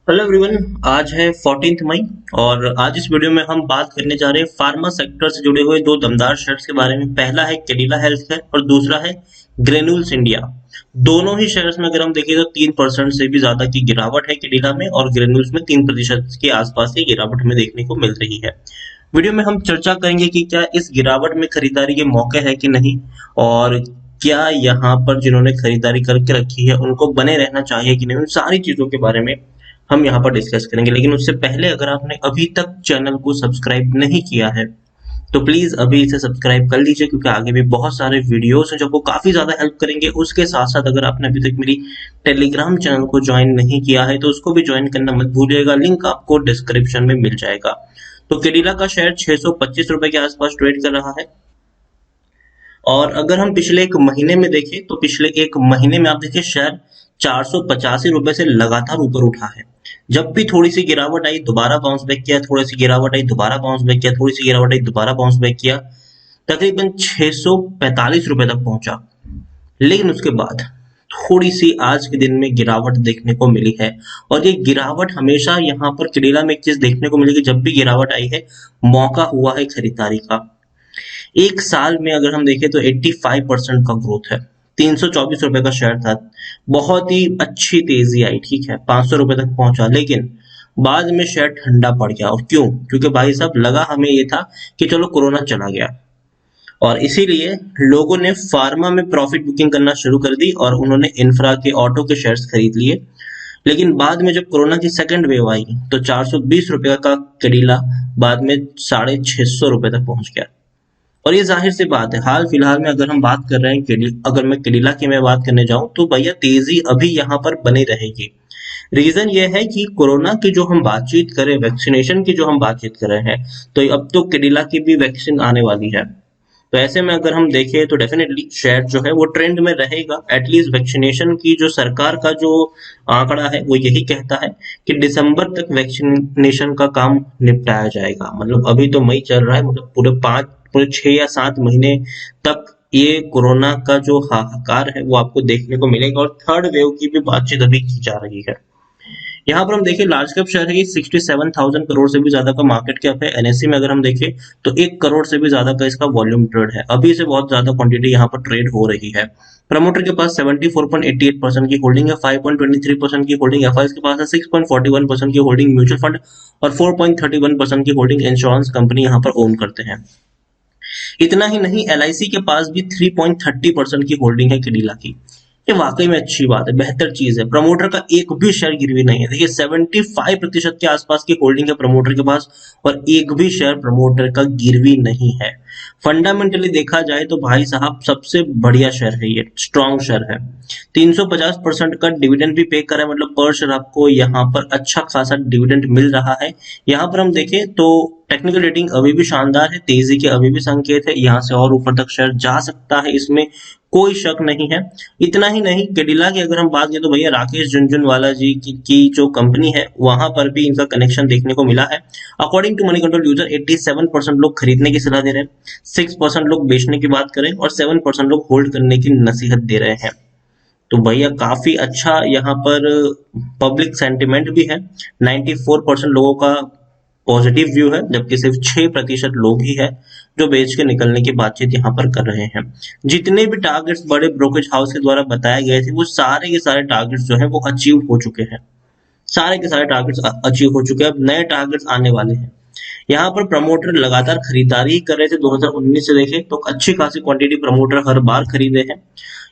Hello everyone. आज है 14 मई और आज इस वीडियो में हम बात करने जा रहे हैं फार्मा सेक्टर से जुड़े हुए दो दमदार शेयर्स के बारे में। पहला है कैडिला हेल्थ केयर और दूसरा है ग्रेन्यूल्स इंडिया। दोनों ही शेयर्स में अगर हम देखें तो 3% से भी ज्यादा की गिरावट है कैडिला में, और ग्रेन्यूल्स में 3% के आसपास की गिरावट हमें देखने को मिल रही है। वीडियो में हम चर्चा करेंगे कि क्या इस गिरावट में खरीदारी के मौके है कि नहीं, और क्या यहाँ पर जिन्होंने खरीदारी करके रखी है उनको बने रहना चाहिए कि नहीं, उन सारी चीजों के बारे में हम यहाँ पर डिस्कस करेंगे। लेकिन उससे पहले अगर आपने अभी तक चैनल को सब्सक्राइब नहीं किया है तो प्लीज अभी इसे सब्सक्राइब कर लीजिए, क्योंकि आगे भी बहुत सारे वीडियोस हैं जो आपको काफी ज्यादा हेल्प करेंगे। उसके साथ साथ अगर आपने अभी तक मेरी टेलीग्राम चैनल को ज्वाइन नहीं किया है तो उसको भी ज्वाइन करना मत भूलिएगा, लिंक आपको डिस्क्रिप्शन में मिल जाएगा। तो कैडिला का शेयर 625 रुपए के आसपास ट्रेड कर रहा है, और अगर हम पिछले एक महीने में देखें तो पिछले एक महीने में आप देखिए शेयर 485 रुपए से लगातार ऊपर उठा है। जब भी थोड़ी सी गिरावट आई दोबारा बाउंस बैक किया, थोड़ी सी गिरावट आई दोबारा बाउंस बैक किया, थोड़ी सी गिरावट आई दोबारा बाउंस बैक किया, तकरीबन 645 रुपए तक पहुंचा। लेकिन उसके बाद थोड़ी सी आज के दिन में गिरावट देखने को मिली है, और ये गिरावट हमेशा यहाँ पर कैडिला में एक चीज देखने को मिलेगी, जब भी गिरावट आई है मौका हुआ है खरीदारी का। एक साल में अगर हम देखें तो 85% का ग्रोथ है। 324 रुपए का शेयर था, बहुत ही अच्छी तेजी आई, ठीक है, 500 रुपए तक पहुंचा, लेकिन बाद में शेयर ठंडा पड़ गया। और क्यों? क्योंकि भाई साहब लगा हमें ये था कि चलो कोरोना चला गया, और इसीलिए लोगों ने फार्मा में प्रॉफिट बुकिंग करना शुरू कर दी और उन्होंने इंफ्रा के ऑटो के शेयर्स खरीद लिए। लेकिन बाद में जब कोरोना की सेकंड वेव आई तो 420 रुपए का कैडिला बाद में 650 रुपए तक पहुंच गया। और ये जाहिर सी बात है, हाल फिलहाल में अगर हम बात कर रहे हैं अगर मैं कैडिला की मैं बात करने जाऊं तो भैया तेजी अभी यहाँ पर बनी रहेगी। रीजन ये है कि कोरोना की जो हम बातचीत करें, वैक्सीनेशन की जो हम बातचीत कर रहे हैं, तो अब तो कैडिला की भी वैक्सीन आने वाली है। तो ऐसे में अगर हम देखें तो डेफिनेटली शेयर जो है वो ट्रेंड में रहेगा। एटलीस्ट वैक्सीनेशन की जो सरकार का जो आंकड़ा है वो यही कहता है कि दिसंबर तक वैक्सीनेशन का काम निपटाया जाएगा। मतलब अभी तो मई चल रहा है, मतलब पूरे 6 या 7 महीने तक ये कोरोना का जो हाहाकार है वो आपको देखने को मिलेगा, और थर्ड वेव की भी बातचीत अभी की जा रही है। यहाँ पर हम देखें लार्ज कैप शेयर है ये 67,000 करोड़ से भी ज्यादा का मार्केट कैप है। एनएससी में अगर हम देखें तो 1 करोड़ से भी ज्यादा का इसका वॉल्यूम ट्रेड है। अभी से बहुत ज्यादा क्वांटिटी यहाँ पर ट्रेड हो रही है। प्रमोटर के पास 74.88% की होल्डिंग है, 5.23% की होल्डिंग एफआईज के पास है, 6.41% की होल्डिंग म्यूचुअल फंड और 4.31% की होल्डिंग इंश्योरेंस कंपनी यहाँ पर ओन करते हैं। इतना ही नहीं, एलआईसी के पास भी 3.30% की होल्डिंग है कैडिला की। ये वाकई में अच्छी बात है, बेहतर चीज है। प्रमोटर का एक भी शेयर गिरवी नहीं है। देखिए 75% के आसपास की होल्डिंग है प्रमोटर के पास, और एक भी शेयर प्रमोटर का गिरवी नहीं है। फंडामेंटली देखा जाए तो भाई साहब सबसे बढ़िया शेयर है, ये स्ट्रॉन्ग शेयर है। 350% का डिविडेंड भी पे करा है, मतलब पर शेयर आपको यहाँ पर अच्छा खासा डिविडेंड मिल रहा है। यहाँ पर हम देखें तो टेक्निकल रेटिंग अभी भी शानदार है, तेजी के अभी भी संकेत है, यहाँ से और ऊपर तक शेयर जा सकता है, इसमें कोई शक नहीं है। इतना ही नहीं, कैडिला की अगर हम बात करें तो भैया राकेश झुनझुनवाला जी की जो कंपनी है वहां पर भी इनका कनेक्शन देखने को मिला है। According to Moneycontrol user 87% लोग खरीदने की सलाह दे रहे हैं, 6% लोग बेचने की बात करें, और 7% लोग होल्ड करने की नसीहत दे रहे हैं। तो भैया काफी अच्छा यहाँ पर पब्लिक सेंटिमेंट भी है। 94% लोगों का पॉजिटिव व्यू है, जबकि सिर्फ 6% लोग ही है जो बेच के निकलने की बातचीत यहाँ पर कर रहे हैं। जितने भी टारगेट्स बड़े ब्रोकरेज हाउस के द्वारा बताए गए थे वो सारे के सारे टारगेट्स जो है वो अचीव हो चुके हैं। सारे के सारे टारगेट्स अचीव हो चुके हैं, अब नए टारगेट्स आने वाले हैं। यहाँ पर प्रमोटर लगातार खरीदारी कर रहे थे। 2019 से देखें तो अच्छी खासी क्वांटिटी प्रमोटर हर बार खरीदे हैं।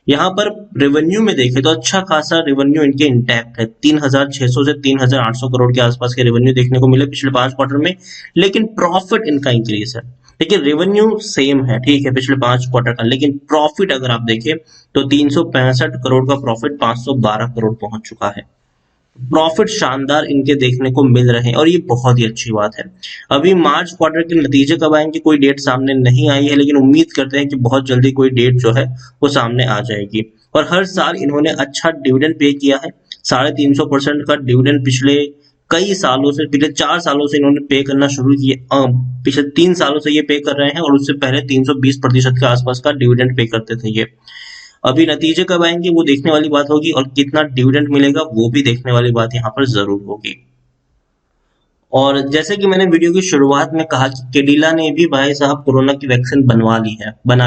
यहाँ पर रेवेन्यू में देखें तो अच्छा खासा रेवेन्यू इनके इंटैक्ट है, 3,600 से 3,800 करोड़ के आसपास के रेवेन्यू देखने को मिले पिछले 5 क्वार्टर में। लेकिन प्रॉफिट इनका इंक्रीज है। देखिए रेवेन्यू सेम है, ठीक है, पिछले 5 क्वार्टर का, लेकिन प्रॉफिट अगर आप देखें तो 365 करोड़ का प्रॉफिट 512 करोड़ पहुंच चुका है। प्रॉफिट शानदार इनके देखने को मिल रहे हैं, और ये बहुत ही अच्छी बात है। अभी मार्च क्वार्टर के नतीजे कब आएंगे कोई डेट सामने नहीं आई है, लेकिन उम्मीद करते हैं कि बहुत जल्दी कोई डेट जो है वो सामने आ जाएगी। और हर साल इन्होंने अच्छा डिविडेंड पे किया है, 350% का डिविडेंड पिछले कई सालों से, पिछले 4 सालों से इन्होंने पे करना शुरू किया। पिछले 3 सालों से ये पे कर रहे हैं, और उससे पहले 320% के आसपास का डिविडेंड पे करते थे ये। अभी नतीजे कब आएंगे वो देखने वाली बात होगी, और कितना डिविडेंड मिलेगा वो भी देखने वाली बात यहाँ पर जरूर होगी। और जैसे कि मैंने वीडियो की शुरुआत में कहा कि केडिला ने भी भाई साहब कोरोना की वैक्सीन बना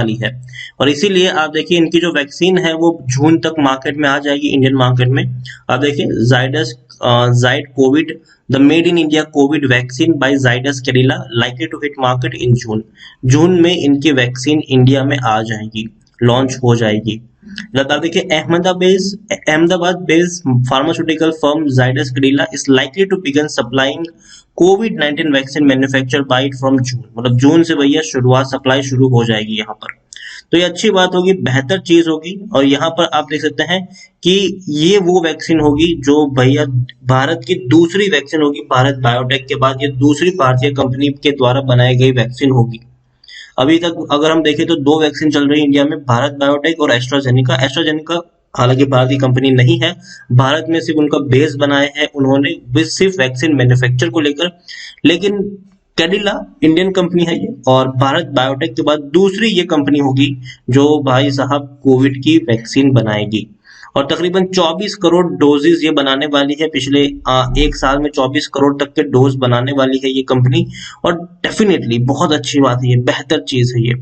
ली है, और इसीलिए आप देखिए इनकी जो वैक्सीन है वो जून तक मार्केट में आ जाएगी, इंडियन मार्केट में। आप देखिए Zydus Zyd Covid, the made in India Covid vaccine by Zydus Cadila likely to hit market in June. जून में इनकी वैक्सीन इंडिया में आ जाएगी, लॉन्च हो जाएगी। बता दें कि Ahmedabad based pharmaceutical firm Zydus Cadila is likely to begin supplying कोविड-19 vaccine manufacture by from June, मतलब जून से भैया शुरुआत सप्लाई शुरू हो जाएगी यहाँ पर। तो ये अच्छी बात होगी, बेहतर चीज होगी। और यहाँ पर आप देख सकते हैं कि ये वो वैक्सीन होगी जो भैया भारत की दूसरी वैक्सीन होगी, भारत बायोटेक के बाद ये दूसरी भारतीय कंपनी के द्वारा बनाई गई वैक्सीन होगी। अभी तक अगर हम देखें तो दो वैक्सीन चल रही है इंडिया में, भारत बायोटेक और एस्ट्राजेनिका। एस्ट्राजेनिका हालांकि भारतीय कंपनी नहीं है, भारत में सिर्फ उनका बेस बनाया है उन्होंने सिर्फ वैक्सीन मैन्युफैक्चर को लेकर, लेकिन कैडिला इंडियन कंपनी है ये, और भारत बायोटेक के बाद दूसरी ये कंपनी होगी जो भाई साहब कोविड की वैक्सीन बनाएगी। और तकरीबन 24 करोड़ डोजेज ये बनाने वाली है, पिछले एक साल में 24 करोड़ तक के डोज बनाने वाली है ये कंपनी। और डेफिनेटली बहुत अच्छी बात है, ये बेहतर चीज है ये।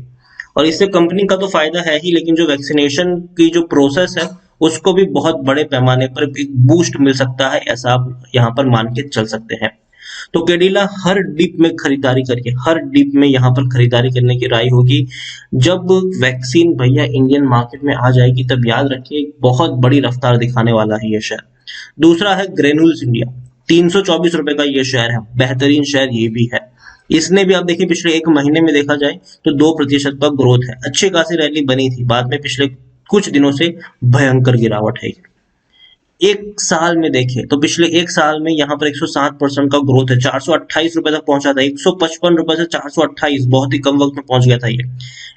और इससे कंपनी का तो फायदा है ही, लेकिन जो वैक्सीनेशन की जो प्रोसेस है उसको भी बहुत बड़े पैमाने पर एक बूस्ट मिल सकता है, ऐसा आप यहाँ पर मान के चल सकते हैं। तो कैडिला हर डिप में खरीदारी करके, हर डिप में यहाँ पर खरीदारी करने की राय होगी। जब वैक्सीन भैया इंडियन मार्केट में आ जाएगी तब याद रखिए बहुत बड़ी रफ्तार दिखाने वाला है ये शेयर। दूसरा है ग्रेन्यूल्स इंडिया, 324 रुपए का ये शेयर है, बेहतरीन शेयर ये भी है। इसने भी आप देखिए पिछले एक महीने में देखा जाए तो 2% का ग्रोथ है, अच्छी खासी रैली बनी थी, बाद में पिछले कुछ दिनों से भयंकर गिरावट है। एक साल में देखें तो पिछले एक साल में यहाँ पर 107% का ग्रोथ है, 428 रुपए तक पहुंचा था, 155 रुपए से 428, बहुत ही कम वक्त में पहुंच गया था ये।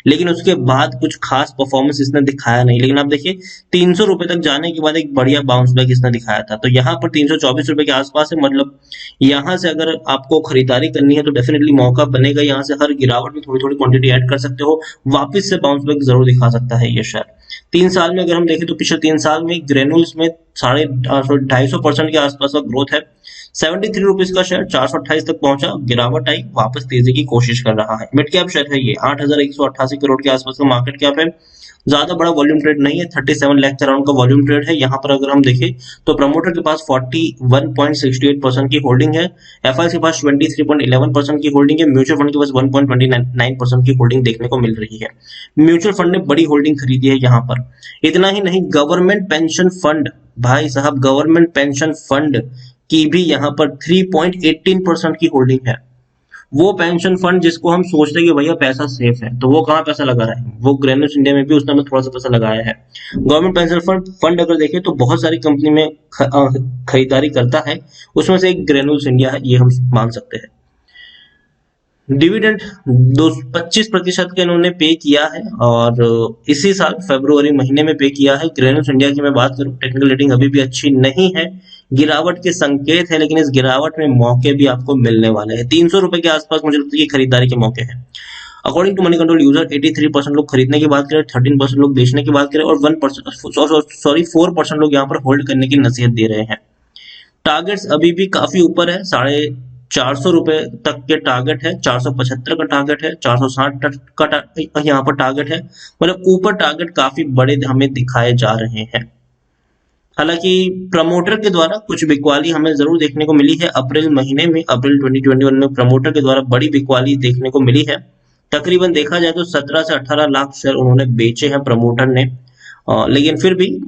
लेकिन उसके बाद कुछ खास परफॉर्मेंस इसने दिखाया नहीं, लेकिन आप देखिए 300 रुपए तक जाने के बाद एक बढ़िया बाउंस बैक इसने दिखाया था। तो यहाँ पर 324 रुपए के आसपास है, मतलब यहाँ से अगर आपको खरीदारी करनी है तो डेफिनेटली मौका बनेगा, यहाँ से हर गिरावट में थोड़ी थोड़ी क्वांटिटी ऐड कर सकते हो, वापिस से बाउंस बैक जरूर दिखा सकता है ये शेयर। 3 साल में अगर हम देखें तो पिछले 3 साल में ग्रेन्यूल्स में 250% के आसपास का ग्रोथ है। 73 रुपीज का शेयर 428 तक पहुंचा, गिरावट आई, वापस तेजी की कोशिश कर रहा है। मिड कैप शेयर है ये, 8,188 करोड़ के आसपास का मार्केट कैप है, ज्यादा बड़ा वॉल्यूम ट्रेड नहीं है, 37 लाख के अराउंड का वॉल्यूम ट्रेड है। यहाँ पर अगर हम देखें तो प्रमोटर के पास 41.68% की होल्डिंग है, एफआई के पास 23.11% की होल्डिंग है, म्यूचुअल फंड के पास 1.29% की होल्डिंग देखने को मिल रही है। म्यूचुअल फंड ने बड़ी होल्डिंग खरीदी है यहाँ पर। इतना ही नहीं, गवर्नमेंट पेंशन फंड, भाई साहब गवर्नमेंट पेंशन फंड की भी यहाँ पर 3.18% की होल्डिंग है। वो पेंशन फंड जिसको हम सोचते हैं कि भैया पैसा सेफ है, तो वो कहाँ पैसा लगा रहा है, वो ग्रेन्यूल्स इंडिया में भी उसने हमें थोड़ा सा पैसा लगाया है। गवर्नमेंट पेंशन फंड अगर देखें तो बहुत सारी कंपनी में खरीदारी करता है, उसमें से एक ग्रेन्यूल्स इंडिया है, ये हम मान सकते हैं। डिविडेंड 25% के इन्होंने पे किया है, और इसी साल फरवरी महीने में पे किया है। ग्रेन्यूल्स इंडिया की मैं बात करूं, टेक्निकल रेटिंग अभी भी अच्छी नहीं है, गिरावट के संकेत है, लेकिन इस गिरावट में मौके भी आपको मिलने वाले हैं। 300 रुपए के आसपास मुझे लगता है कि खरीदारी के मौके हैं। According to Moneycontrol user 83% लोग खरीदने की बात करें, 13% लोग बेचने की बात करें, और 4% लोग यहाँ पर होल्ड करने की नसीहत दे रहे हैं। टारगेट्स अभी भी काफी ऊपर है, 450 रुपए तक के टारगेट है, 475 का टारगेट है, 460 का यहाँ पर टारगेट है, मतलब ऊपर टारगेट काफी बड़े हमें दिखाए जा रहे हैं। हालांकि प्रमोटर के द्वारा कुछ बिकवाली हमें जरूर देखने को मिली है अप्रैल महीने में, अप्रैल 2021 में प्रमोटर के द्वारा बड़ी बिकवाली देखने को मिली है। तकरीबन देखा जाए तो 17 से 18 लाख शेयर उन्होंने बेचे हैं प्रमोटर ने, लेकिन फिर भी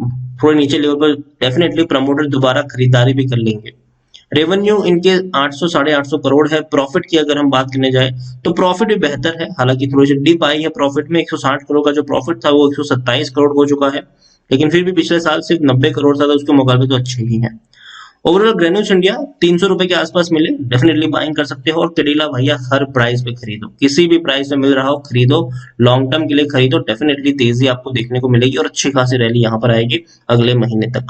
थोड़े नीचे लेवल पर डेफिनेटली प्रमोटर दोबारा खरीदारी भी कर लेंगे। रेवेन्यू इनके 800 साढ़े 800 करोड़ है। प्रॉफिट की अगर हम बात करने जाए तो प्रॉफिट भी बेहतर है, हालांकि थोड़ी सी डिप आई है प्रॉफिट में, 160 करोड़ का जो प्रॉफिट था वो 127 करोड़ हो चुका है, लेकिन फिर भी पिछले साल सिर्फ 90 करोड़ था, तो उसके मुकाबले तो अच्छे ही है। ओवरऑल ग्रेन्यूल्स इंडिया 300 रुपए के आसपास मिले, डेफिनेटली बाइंग कर सकते हो। और कैडिला भैया हर प्राइस पे खरीदो, किसी भी प्राइस में मिल रहा हो खरीदो, लॉन्ग टर्म के लिए खरीदो, डेफिनेटली तेजी आपको देखने को मिलेगी और अच्छी खासी रैली यहाँ पर आएगी अगले महीने तक।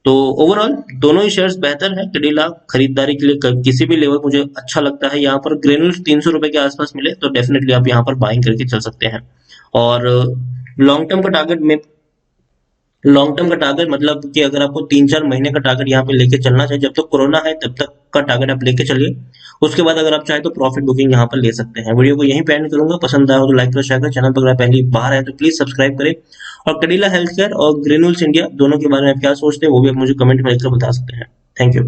तो ओवरऑल दोनों ही शेयर्स बेहतर है। कैडिला खरीदारी के लिए किसी भी लेवल मुझे अच्छा लगता है। यहाँ पर ग्रेन्यूल्स 300 रुपए के आसपास मिले तो डेफिनेटली आप यहाँ पर बाइंग करके चल सकते हैं। और लॉन्ग टर्म का टारगेट में लॉन्ग टर्म का टारगेट मतलब कि अगर आपको 3-4 महीने का टारगेट यहाँ पे लेके चलना चाहिए, जब तक कोरोना है तब तक का टारगेट आप लेके चलिए। उसके बाद अगर आप चाहे तो प्रॉफिट बुकिंग यहाँ पर ले सकते हैं। वीडियो को यहीं पे एंड करूंगा। पसंद आया हो तो लाइक करो, शेयर करो। चैनल पर अगर आप पहली बार आए तो प्लीज सब्सक्राइब करें। और कैडिला हेल्थ केयर और ग्रेन्यूल्स इंडिया दोनों के बारे में आप क्या सोचते हैं वो भी आप मुझे कमेंट में लिखकर बता सकते हैं। Thank you.